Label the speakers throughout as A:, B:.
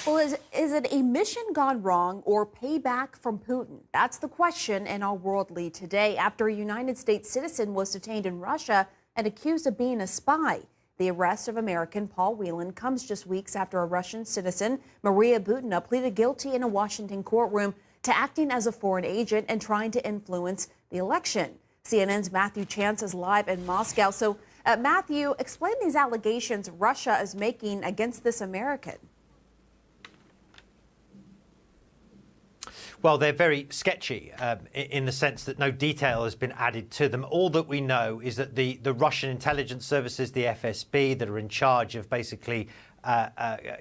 A: Well, is it a mission gone wrong or payback from Putin? That's the question in our world lead today after a United States citizen was detained in Russia and accused of being a spy. The arrest of American Paul Whelan comes just weeks after a Russian citizen, Maria Butina, pleaded guilty in a Washington courtroom to acting as a foreign agent and trying to influence the election. CNN's Matthew Chance is live in Moscow. So, Matthew, explain these allegations Russia is making against this American.
B: Well, they're very sketchy in the sense that no detail has been added to them. All that we know is that the Russian intelligence services, the FSB, that are in charge of basically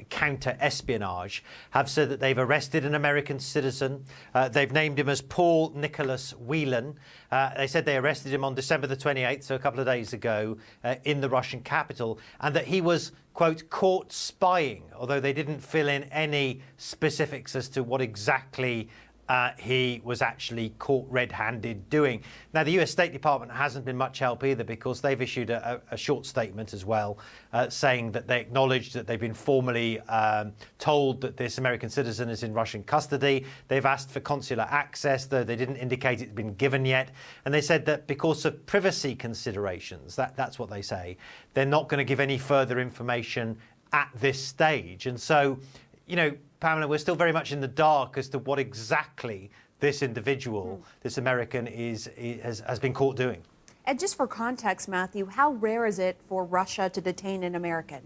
B: counter-espionage, have said that they've arrested an American citizen. They've named him as Paul Nicholas Whelan. They said they arrested him on December the 28th, so a couple of days ago, in the Russian capital, and that he was, quote, caught spying, although they didn't fill in any specifics as to what exactly he was actually caught red-handed doing. Now, the US State Department hasn't been much help either, because they've issued a short statement as well, saying that they acknowledge that they've been formally told that this American citizen is in Russian custody. They've asked for consular access, though they didn't indicate it's been given yet. And they said that because of privacy considerations, that's what they say, they're not going to give any further information at this stage. And so, you know, Pamela, we're still very much in the dark as to what exactly this individual, this American, has been caught doing.
A: And just for context, Matthew, how rare is it for Russia to detain an American?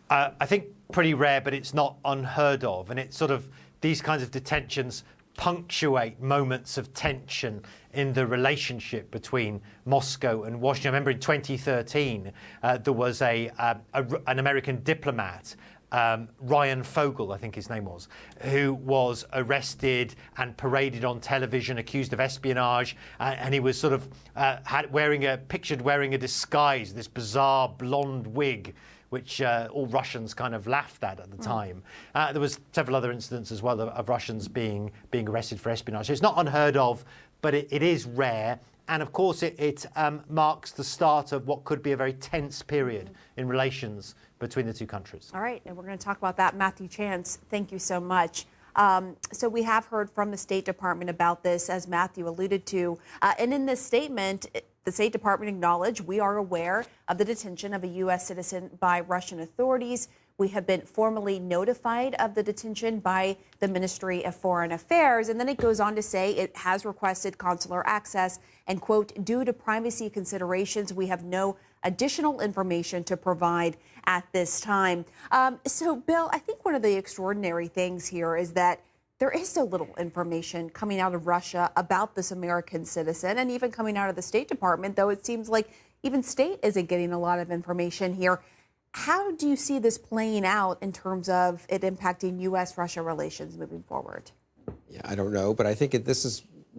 B: I think pretty rare, but it's not unheard of. And it's sort of these kinds of detentions punctuate moments of tension in the relationship between Moscow and Washington. I remember in 2013, there was an American diplomat, Ryan Fogel, I think his name was, who was arrested and paraded on television, accused of espionage, and he was sort of pictured wearing a disguise, this bizarre blonde wig, which all Russians kind of laughed at the time. There was several other incidents as well of Russians being arrested for espionage. So it's not unheard of, but it is rare. And of course, it marks the start of what could be a very tense period in relations between the two countries.
A: All right, and we're going to talk about that. Matthew Chance, thank you so much. So we have heard from the State Department about this, as Matthew alluded to. And in this statement, the State Department acknowledged, we are aware of the detention of a U.S. citizen by Russian authorities. We have been formally notified of the detention by the Ministry of Foreign Affairs. And then it goes on to say it has requested consular access and, quote, due to privacy considerations, we have no additional information to provide at this time. So, Bill, I think one of the extraordinary things here is that there is so little information coming out of Russia about this American citizen, and even coming out of the State Department, though it seems like even state isn't getting a lot of information here. How do you see this playing out in terms of it impacting U.S.-Russia relations moving forward?
C: Yeah, I don't know, but I think I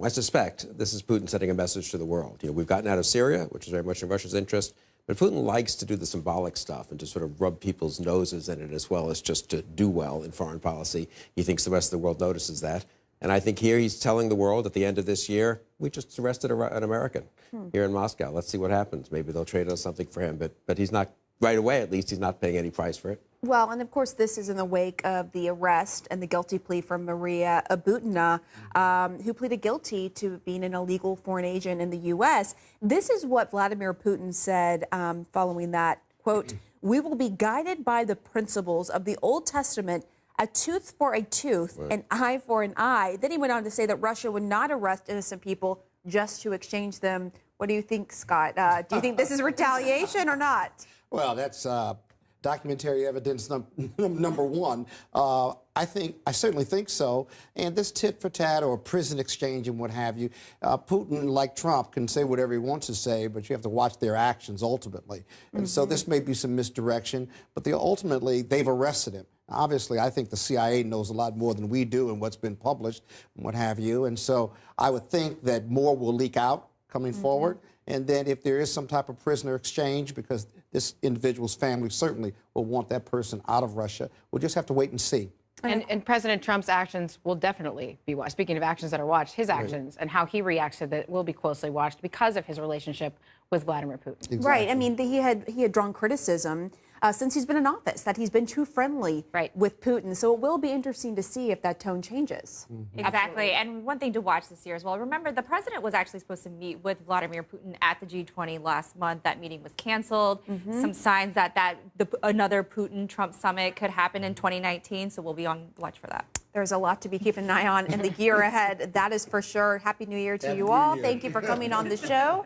C: suspect this is Putin sending a message to the world. You know, we've gotten out of Syria, which is very much in Russia's interest, but Putin likes to do the symbolic stuff and to sort of rub people's noses in it, as well as just to do well in foreign policy. He thinks the rest of the world notices that. And I think here he's telling the world at the end of this year, we just arrested an American here in Moscow. Let's see what happens. Maybe they'll trade us something for him, but he's not, right away at least, he's not paying any price for it.
A: Well, and of course, this is in the wake of the arrest and the guilty plea from Maria Butina, who pleaded guilty to being an illegal foreign agent in the U.S. This is what Vladimir Putin said following that, quote, we will be guided by the principles of the Old Testament, a tooth for a tooth, an eye for an eye. Then he went on to say that Russia would not arrest innocent people just to exchange them. What do you think, Scott? Do you think this is retaliation or not?
D: Well, that's documentary evidence number one. I certainly think so. And this tit for tat or prison exchange and what have you, Putin, like Trump, can say whatever he wants to say, but you have to watch their actions ultimately. And so this may be some misdirection, but ultimately they've arrested him. Obviously, I think the CIA knows a lot more than we do and what's been published and what have you. And so I would think that more will leak out coming forward. And then if there is some type of prisoner exchange, because this individual's family certainly will want that person out of Russia, we'll just have to wait and see.
E: And President Trump's actions will definitely be watched. Speaking of actions that are watched, his actions and how he reacts to that will be closely watched because of his relationship with Vladimir Putin.
D: Exactly.
A: Right. I mean, he had drawn criticism since he's been in office, that he's been too friendly with Putin. So it will be interesting to see if that tone changes.
F: Exactly. And one thing to watch this year as well. Remember, the president was actually supposed to meet with Vladimir Putin at the G20 last month. That meeting was canceled. Some signs that another Putin-Trump summit could happen in 2019. So we'll be on watch for that.
A: There's a lot to be keeping an eye on in the year ahead. That is for sure. Happy New Year to you all. Thank you for coming on the show.